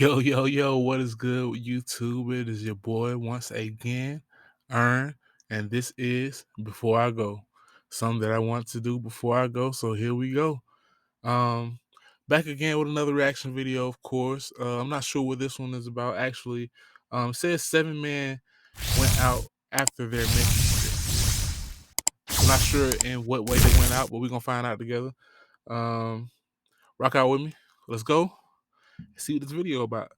Yo, yo, yo, what is good with YouTube? It is your boy once again, Earn, and this is Before I Go. Something that I want to do before I go, so here we go. Um, Back again with another reaction video, of course. I'm not sure what this one is about, actually. It says 7 men went out after their mistresses. I'm not sure in what way they went out, but we're going to find out together. Rock out with me. Let's go. See what this video about.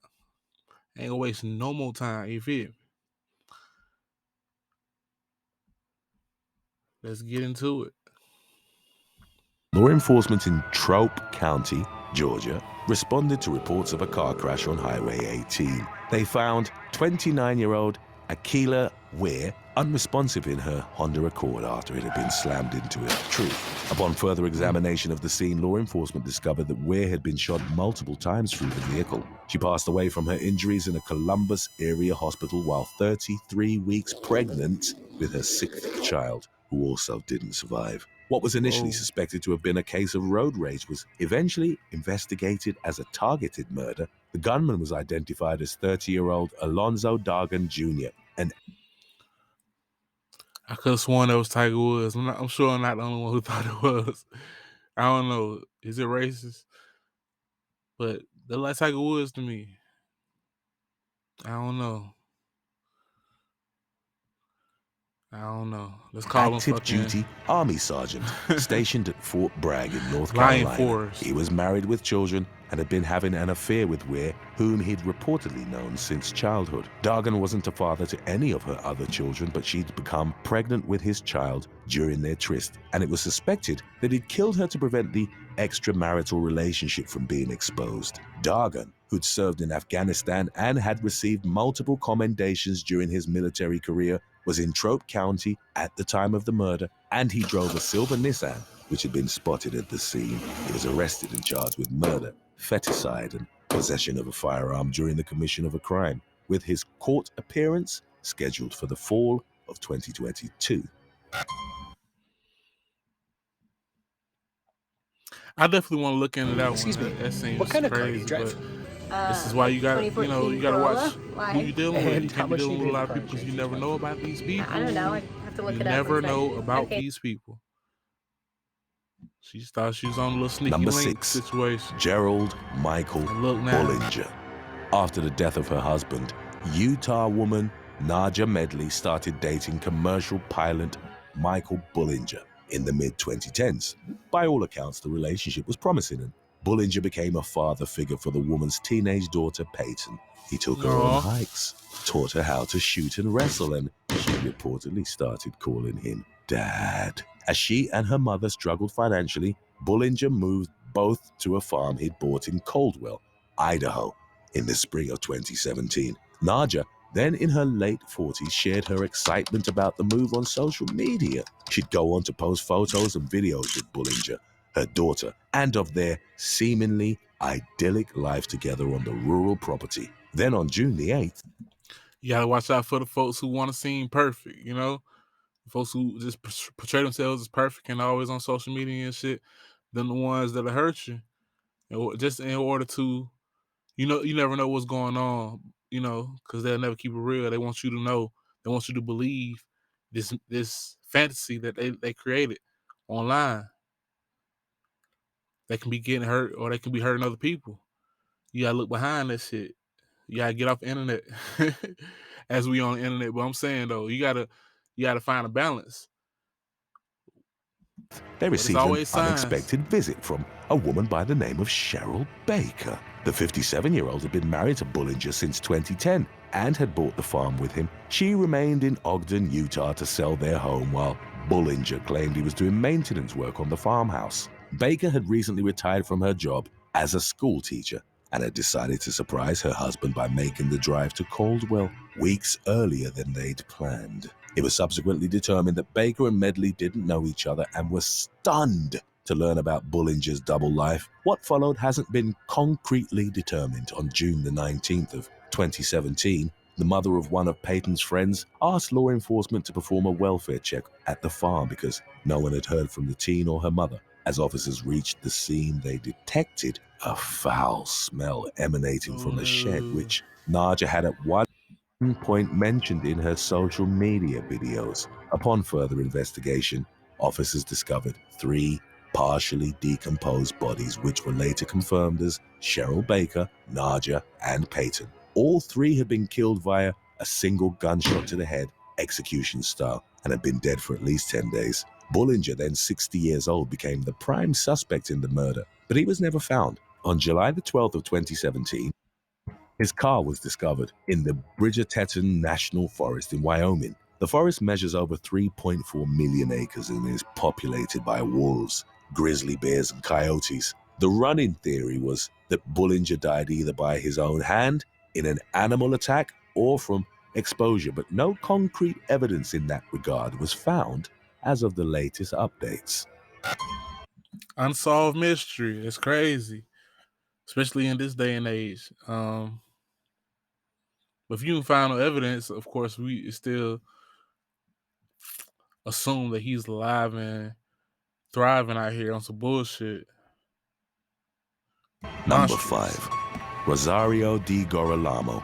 Ain't gonna waste no more time, you feel me? Let's get into it. Law enforcement in Troup County, Georgia, responded to reports of a car crash on Highway 18. They found 29-year-old Akila Weir unresponsive in her Honda Accord after it had been slammed into a tree. Upon further examination of the scene, law enforcement discovered that Weir had been shot multiple times through the vehicle. She passed away from her injuries in a Columbus area hospital while 33 weeks pregnant with her 6th child, who also didn't survive. What was initially suspected to have been a case of road rage was eventually investigated as a targeted murder. The gunman was identified as 30-year-old Alonzo Dargan Jr. I could have sworn that was Tiger Woods. I'm sure I'm not the only one who thought it was. I don't know. Is it racist? But they like Tiger Woods to me. I don't know. Let's call him Active duty Army sergeant stationed at Fort Bragg in North Carolina. He was married with children and had been having an affair with Weir, whom he'd reportedly known since childhood. Dargan wasn't a father to any of her other children, but she'd become pregnant with his child during their tryst, and it was suspected that he'd killed her to prevent the extramarital relationship from being exposed. Dargan, who'd served in Afghanistan and had received multiple commendations during his military career, was in Troup County at the time of the murder, and he drove a silver Nissan, which had been spotted at the scene. He was arrested and charged with murder, feticide, and possession of a firearm during the commission of a crime, with his court appearance scheduled for the fall of 2022. I definitely want to look into that Excuse one. me, That seems what kind of car do crazy, you drive? but this is why you got, you got to watch who you're dealing with. You And how can't be much do dealing you with a pay lot the of car people because you insurance never each know month? about these people. I don't know. I have to look You it up. never know about Okay. these people. She thought she was on a little sneaky Number link 6, situation. Gerald Michael Bullinger. After the death of her husband, Utah woman Naja Medley started dating commercial pilot Michael Bullinger in the mid-2010s. By all accounts, the relationship was promising, and Bullinger became a father figure for the woman's teenage daughter, Peyton. He took her on hikes, taught her how to shoot and wrestle, and she reportedly started calling him Dad. As she and her mother struggled financially, Bullinger moved both to a farm he'd bought in Caldwell, Idaho, in the spring of 2017. Naja, then in her late 40s, shared her excitement about the move on social media. She'd go on to post photos and videos with Bullinger, her daughter, and of their seemingly idyllic life together on the rural property. Then on June the 8th, you gotta watch out for the folks who want to seem perfect, you know? Folks who just portray themselves as perfect and always on social media and shit. Then the ones that'll hurt you, just in order to, you never know what's going on, because they'll never keep it real. They want you to know, they want you to believe this fantasy that they created online. They can be getting hurt or they can be hurting other people. You gotta look behind that shit. You gotta get off the internet as we on the internet. But I'm saying though, you gotta find a balance. they received an unexpected visit from a woman by the name of Cheryl Baker. The 57-year-old had been married to Bullinger since 2010 and had bought the farm with him. She remained in Ogden, Utah to sell their home while Bullinger claimed he was doing maintenance work on the farmhouse. Baker had recently retired from her job as a school teacher and had decided to surprise her husband by making the drive to Caldwell weeks earlier than they'd planned. It was subsequently determined that Baker and Medley didn't know each other and were stunned to learn about Bullinger's double life. What followed hasn't been concretely determined. On June the 19th of 2017, the mother of one of Peyton's friends asked law enforcement to perform a welfare check at the farm because no one had heard from the teen or her mother. As officers reached the scene, they detected a foul smell emanating Oh from a shed, no. which Naja had at one point mentioned in her social media videos. Upon further investigation, officers discovered 3 partially decomposed bodies, which were later confirmed as Cheryl Baker, Naja, and Peyton. All 3 had been killed via a single gunshot to the head, execution style, and had been dead for at least 10 days. Bullinger, then 60 years old, became the prime suspect in the murder, but he was never found. On July the 12th of 2017, his car was discovered in the Bridger-Teton National Forest in Wyoming. The forest measures over 3.4 million acres and is populated by wolves, grizzly bears, and coyotes. The running theory was that Bullinger died either by his own hand, in an animal attack, or from exposure, but no concrete evidence in that regard was found as of the latest updates. Unsolved mystery. It's crazy, especially in this day and age. If you find no evidence, of course, we still assume that he's alive and thriving out here on some bullshit. Number Monstrous. 5. Rosario Di Girolamo.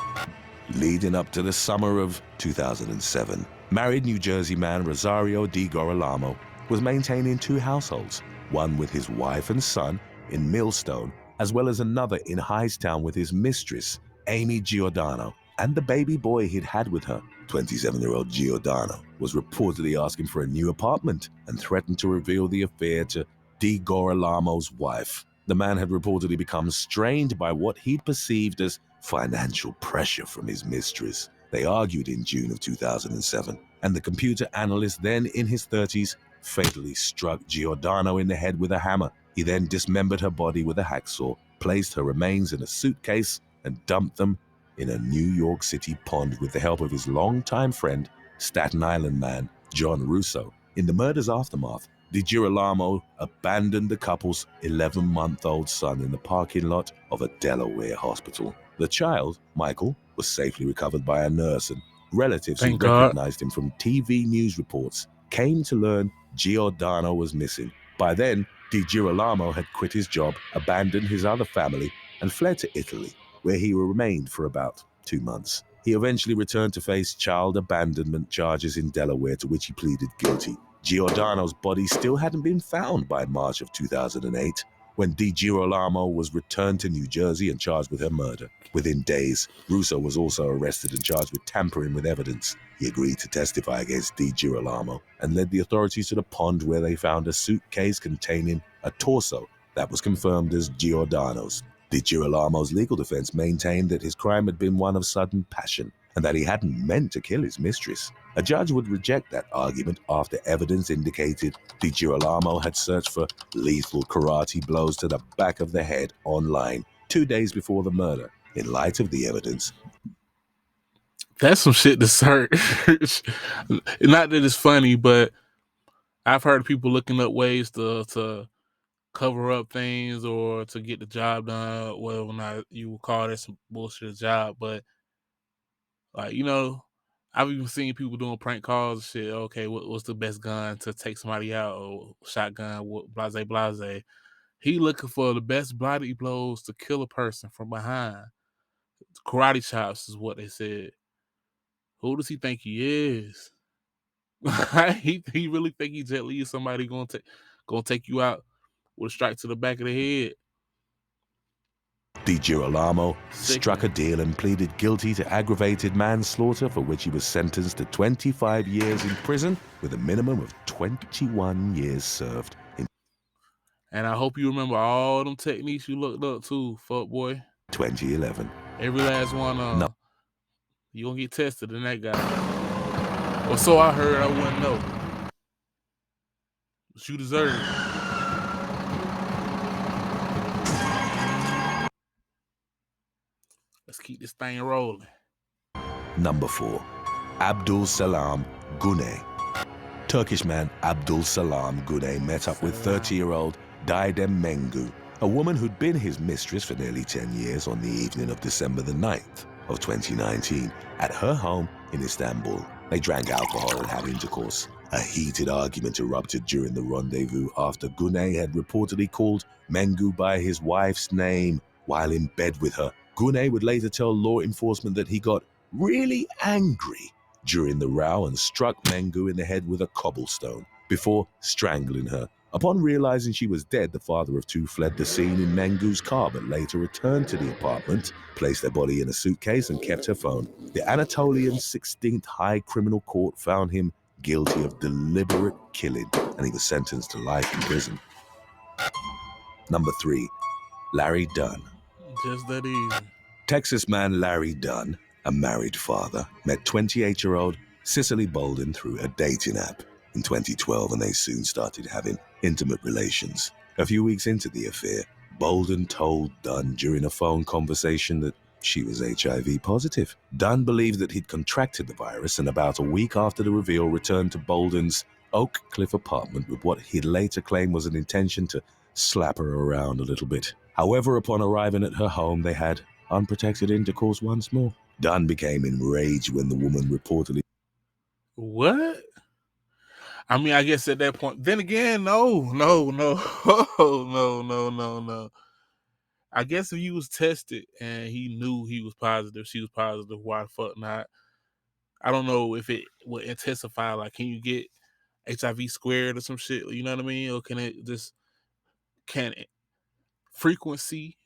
Leading up to the summer of 2007, married New Jersey man Rosario Di Girolamo was maintaining 2 households, one with his wife and son in Millstone, as well as another in Hightstown with his mistress, Amy Giordano, and the baby boy he'd had with her. 27-year-old Giordano was reportedly asking for a new apartment and threatened to reveal the affair to Di Girolamo's wife. The man had reportedly become strained by what he'd perceived as financial pressure from his mistress. They argued in June of 2007, and the computer analyst, then in his 30s, fatally struck Giordano in the head with a hammer. He then dismembered her body with a hacksaw, placed her remains in a suitcase, and dumped them in a New York City pond with the help of his longtime friend, Staten Island man John Russo. In the murder's aftermath, Di Girolamo abandoned the couple's 11-month-old son in the parking lot of a Delaware hospital. The child, Michael, was safely recovered by a nurse, and relatives who Thank God. recognized him from TV news reports came to learn Giordano was missing. By then, Di Girolamo had quit his job, abandoned his other family, and fled to Italy, where he remained for about 2 months. He eventually returned to face child abandonment charges in Delaware, to which he pleaded guilty. Giordano's body still hadn't been found by March of 2008, when Di Girolamo was returned to New Jersey and charged with her murder. Within days, Russo was also arrested and charged with tampering with evidence. He agreed to testify against Di Girolamo and led the authorities to the pond, where they found a suitcase containing a torso that was confirmed as Giordano's. Di Girolamo's legal defense maintained that his crime had been one of sudden passion and that he hadn't meant to kill his mistress. A judge would reject that argument after evidence indicated Di Girolamo had searched for lethal karate blows to the back of the head online 2 days before the murder. In light of the evidence, That's some shit to search. Not that it's funny, but I've heard people looking up ways to cover up things or to get the job done. Well, not you would call that some bullshit job, but like I've even seen people doing prank calls and shit. Okay, what's the best gun to take somebody out, or shotgun? What blase blase? He looking for the best body blows to kill a person from behind. Karate chops is what they said. Who does he think he is? he really think he Jet Li is somebody gonna take you out with a strike to the back of the head. Di Girolamo struck a Sickening. deal and pleaded guilty to aggravated manslaughter, for which he was sentenced to 25 years in prison with a minimum of 21 years served. In And I hope you remember all them techniques you looked up to, fuck boy. 2011. Every last one No. you gonna get tested in that guy. Or so I heard, I wouldn't know. But you deserve it. Let's keep this thing rolling. Number 4. Abdul Salam Gunay. Turkish man Abdul Salam Gunay met up with 30-year-old Didem Mengu, a woman who'd been his mistress for nearly 10 years, on the evening of December the 9th of 2019 at her home in Istanbul. They drank alcohol and had intercourse. A heated argument erupted during the rendezvous after Gunay had reportedly called Mengu by his wife's name while in bed with her. Gunay would later tell law enforcement that he got really angry during the row and struck Mengu in the head with a cobblestone before strangling her. Upon realizing she was dead, the father of two fled the scene in Mengu's car, but later returned to the apartment, placed their body in a suitcase, and kept her phone. The Anatolian 16th High Criminal Court found him guilty of deliberate killing, and he was sentenced to life in prison. Number 3, Larry Dunn. Just that easy. Texas man Larry Dunn, a married father, met 28-year-old Cicely Bolden through a dating app in 2012, and they soon started having intimate relations. A few weeks into the affair, Bolden told Dunn during a phone conversation that she was HIV positive. Dunn believed that he'd contracted the virus, and about a week after the reveal, returned to Bolden's Oak Cliff apartment with what he'd later claimed was an intention to slap her around a little bit. However, upon arriving at her home, they had unprotected intercourse once more. Dunn became enraged when the woman reportedly... What? I mean, I guess at that point, then again, no. I guess if he was tested and he knew he was positive, she was positive, why the fuck not? I don't know if it would intensify. Like, can you get HIV squared or some shit? You know what I mean? Or can it just, can it, frequency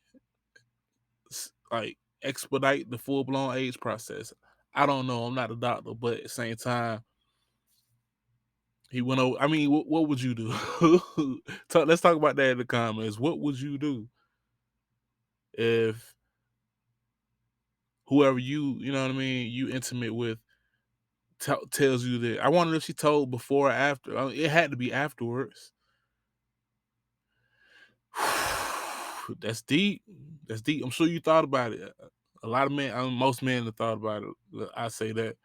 like expedite the full blown AIDS process? I don't know. I'm not a doctor, but at the same time, he went over. I mean, what would you do? Let's talk about that in the comments. What would you do if whoever you know what I mean, you intimate with tells you that? I wonder if she told before or after. I mean, it had to be afterwards. That's deep. That's deep. I'm sure you thought about it. A lot of men, most men have thought about it. I say that.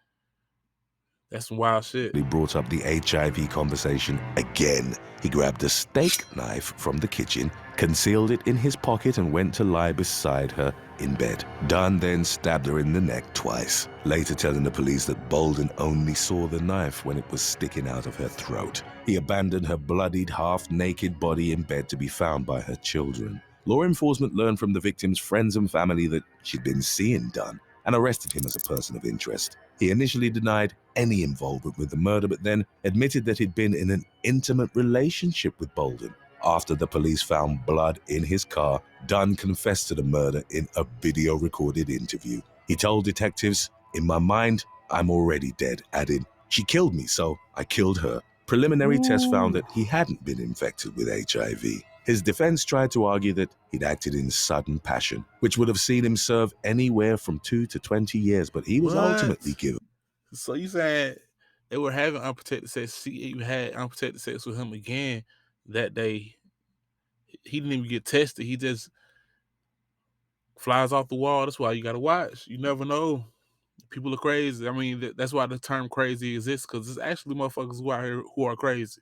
That's some wild shit. He brought up the HIV conversation again. He grabbed a steak knife from the kitchen, concealed it in his pocket, and went to lie beside her in bed. Dunn then stabbed her in the neck twice, later telling the police that Bolden only saw the knife when it was sticking out of her throat. He abandoned her bloodied, half-naked body in bed to be found by her children. Law enforcement learned from the victim's friends and family that she'd been seeing Dunn and arrested him as a person of interest. He initially denied any involvement with the murder, but then admitted that he'd been in an intimate relationship with Bolden. After the police found blood in his car, Dunn confessed to the murder in a video-recorded interview. He told detectives, "In my mind, I'm already dead," adding, "She killed me, so I killed her." Preliminary tests found that he hadn't been infected with HIV. His defense tried to argue that he'd acted in sudden passion, which would have seen him serve anywhere from 2 to 20 years, but he was ultimately given. So you saying they were having unprotected sex? She even had unprotected sex with him again that day. He didn't even get tested. He just flies off the wall. That's why you gotta watch. You never know. People are crazy. I mean, that's why the term crazy exists, because it's actually motherfuckers who out here who are crazy.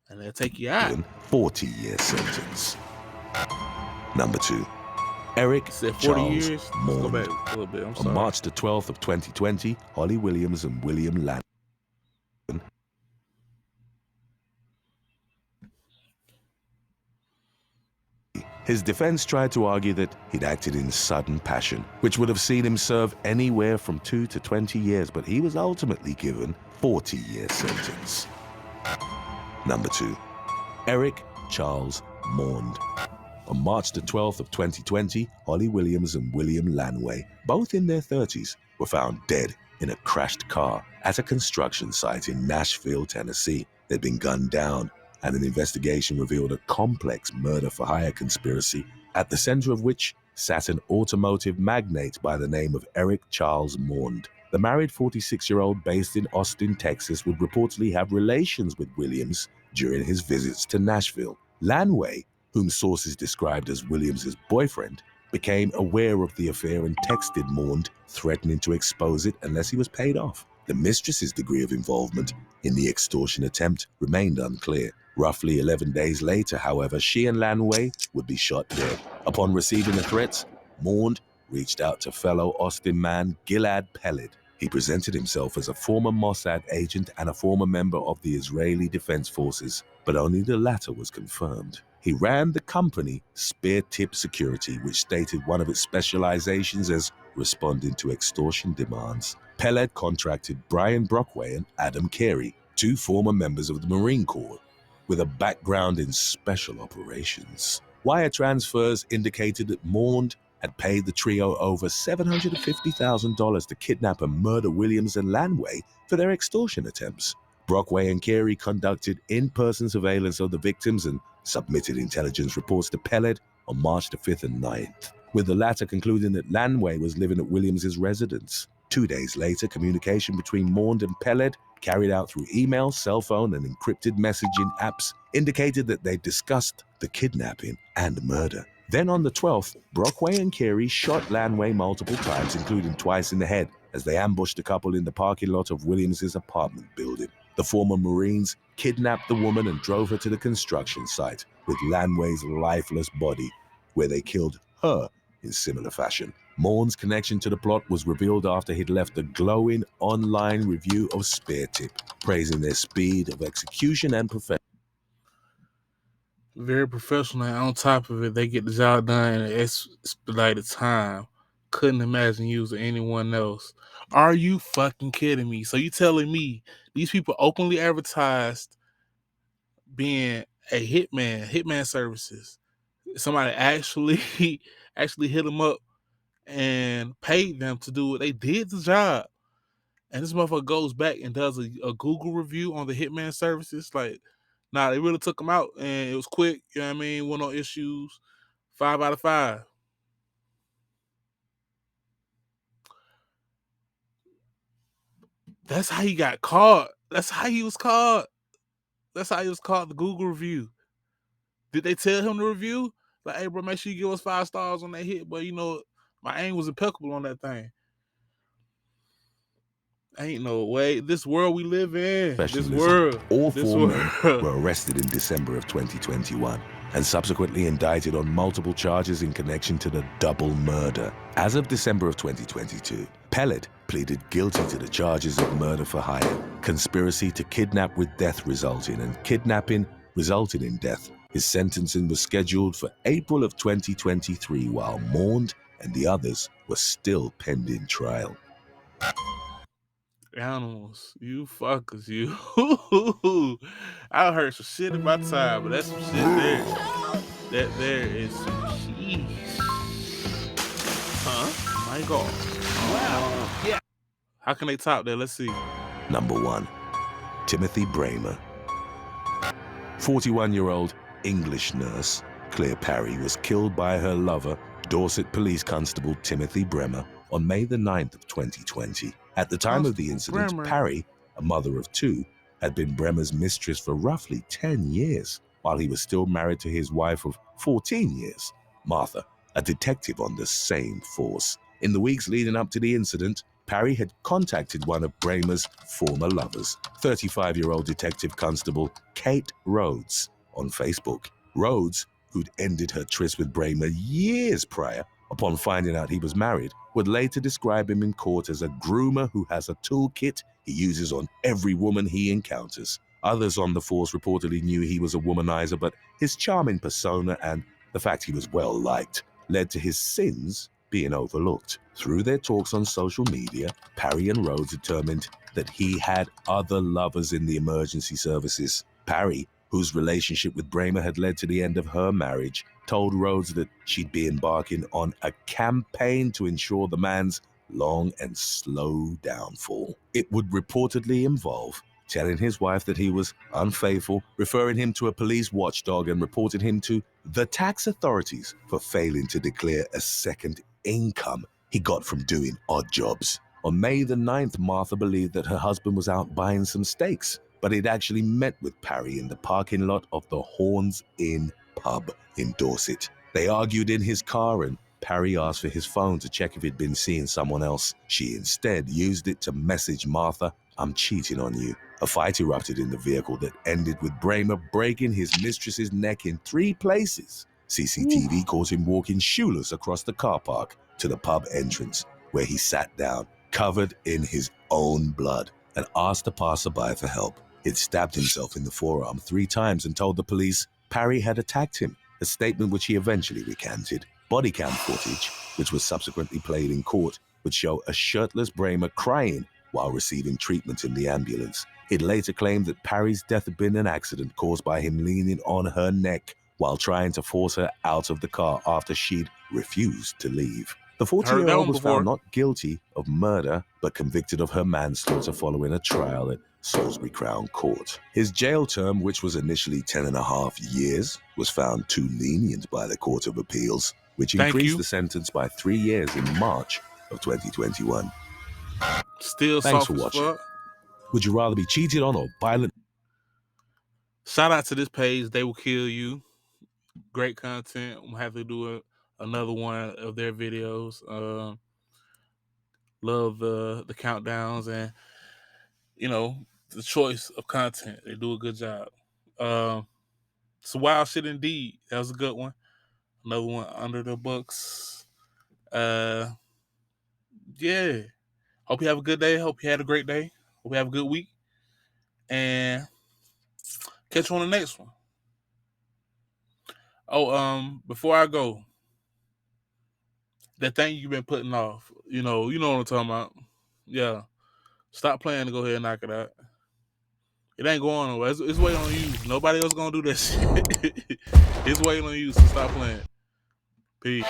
And they'll take you out. 40-year sentence. Number 2. Eric Charles years? Mourn. Let's go back a little bit. I'm sorry. On March the 12th of 2020, Holly Williams and William Land. His defense tried to argue that he'd acted in sudden passion, which would have seen him serve anywhere from 2 to 20 years, but he was ultimately given 40-year sentence. Number 2. Eric Charles Mourn. On March the 12th of 2020, Holly Williams and William Lanway, both in their 30s, were found dead in a crashed car at a construction site in Nashville, Tennessee. They'd been gunned down, and an investigation revealed a complex murder-for-hire conspiracy, at the center of which sat an automotive magnate by the name of Eric Charles Mourn. The married 46-year-old based in Austin, Texas, would reportedly have relations with Williams during his visits to Nashville. Lanway, whom sources described as Williams' boyfriend, became aware of the affair and texted Mourn, threatening to expose it unless he was paid off. The mistress's degree of involvement in the extortion attempt remained unclear. Roughly 11 days later, however, she and Lanway would be shot dead. Upon receiving the threats, Mourn reached out to fellow Austin man Gilad Peled, He presented himself as a former Mossad agent and a former member of the Israeli Defense Forces, but only the latter was confirmed. He ran the company Spear Tip Security, which stated one of its specializations as responding to extortion demands. Peled contracted Brian Brockway and Adam Carey, two former members of the Marine Corps, with a background in special operations. Wire transfers indicated that Maund had paid the trio over $750,000 to kidnap and murder Williams and Lanway for their extortion attempts. Brockway and Carey conducted in-person surveillance of the victims and submitted intelligence reports to Peled on March the 5th and 9th, with the latter concluding that Lanway was living at Williams' residence. 2 days later, communication between Maund and Peled, carried out through email, cell phone, and encrypted messaging apps, indicated that they discussed the kidnapping and murder. Then on the 12th, Brockway and Carey shot Lanway multiple times, including twice in the head, as they ambushed the couple in the parking lot of Williams' apartment building. The former Marines kidnapped the woman and drove her to the construction site with Lanway's lifeless body, where they killed her in similar fashion. Maund's connection to the plot was revealed after he'd left a glowing online review of Spear Tip, praising their speed of execution and perfection. Very professional, and on top of it, they get the job done in an expedited time. Couldn't imagine using anyone else. Are you fucking kidding me? So you telling me these people openly advertised being a hitman services? Somebody actually actually hit them up and paid them to do what they did the job. And this motherfucker goes back and does a Google review on the hitman services. Like, nah, they really took them out and it was quick. You know what I mean? Went on issues. 5 out of 5. That's how he got caught. That's how he was caught. That's how he was caught. The Google review. Did they tell him the review? Like, hey, bro, make sure you give us 5 stars on that hit. But you know, my aim was impeccable on that thing. Ain't no way. This world we live in. This world. All four men were arrested in December of 2021 and subsequently indicted on multiple charges in connection to the double murder. As of December of 2022, Peled pleaded guilty to the charges of murder for hire, conspiracy to kidnap with death resulting, and kidnapping resulting in death. His sentencing was scheduled for April of 2023, while Maund and the others were still pending trial. Animals, you fuckers, you. I heard some shit in my time, but that's some shit there. That there is some shit. Huh? My God. Wow. Yeah. How can they top that? Let's see. Number 1, Timothy Bramer. 41-year-old English nurse Claire Parry was killed by her lover, Dorset Police Constable Timothy Bremer, on May the 9th of 2020. At the time of the incident, Parry, a mother of 2, had been Bremer's mistress for roughly 10 years, while he was still married to his wife of 14 years, Martha, a detective on the same force. In the weeks leading up to the incident, Parry had contacted one of Bremer's former lovers, 35-year-old Detective Constable Kate Rhodes, on Facebook. Rhodes, who'd ended her tryst with Bremer years prior, upon finding out he was married, would later describe him in court as a groomer who has a toolkit he uses on every woman he encounters. Others on the force reportedly knew he was a womanizer, but his charming persona and the fact he was well-liked led to his sins being overlooked. Through their talks on social media, Parry and Rhodes determined that he had other lovers in the emergency services. Parry, whose relationship with Bremer had led to the end of her marriage, told Rhodes that she'd be embarking on a campaign to ensure the man's long and slow downfall. It would reportedly involve telling his wife that he was unfaithful, referring him to a police watchdog, and reporting him to the tax authorities for failing to declare a second income he got from doing odd jobs. On May the 9th, Martha believed that her husband was out buying some steaks, but he'd actually met with Parry in the parking lot of the Horns Inn pub in Dorset. They argued in his car, and Parry asked for his phone to check if he'd been seeing someone else. She instead used it to message Martha, "I'm cheating on you." A fight erupted in the vehicle that ended with Bremer breaking his mistress's neck in 3 places. CCTV caught him walking shoeless across the car park to the pub entrance, where he sat down covered in his own blood, and asked a passerby for help. He'd stabbed himself in the forearm 3 times and told the police Parry had attacked him, a statement which he eventually recanted. Body cam footage, which was subsequently played in court, would show a shirtless Bramer crying while receiving treatment in the ambulance. It later claimed that Parry's death had been an accident caused by him leaning on her neck while trying to force her out of the car after she'd refused to leave. The 40-year-old was found not guilty of murder, but convicted of her manslaughter following a trial at Salisbury Crown Court. His jail term, which was initially 10.5 years, was found too lenient by the Court of Appeals, which increased the sentence by 3 years in March of 2021. Still Thanks soft for as watching. fuck. Would you rather be cheated on or violent? Shout out to this page, They Will Kill You. Great content. I'm gonna have to do another one of their videos. Love the countdowns and the choice of content. They do a good job. So wild shit indeed. That was a good one. Another one under the books. Yeah. Hope you have a good day. Hope you had a great day. Hope you have a good week. And catch you on the next one. Oh, before I go, that thing you've been putting off, you know what I'm talking about. Yeah. Stop playing and go ahead and knock it out. It ain't going nowhere. It's waiting on you. Nobody else gonna do that shit. It's waiting on you, so stop playing. Peace.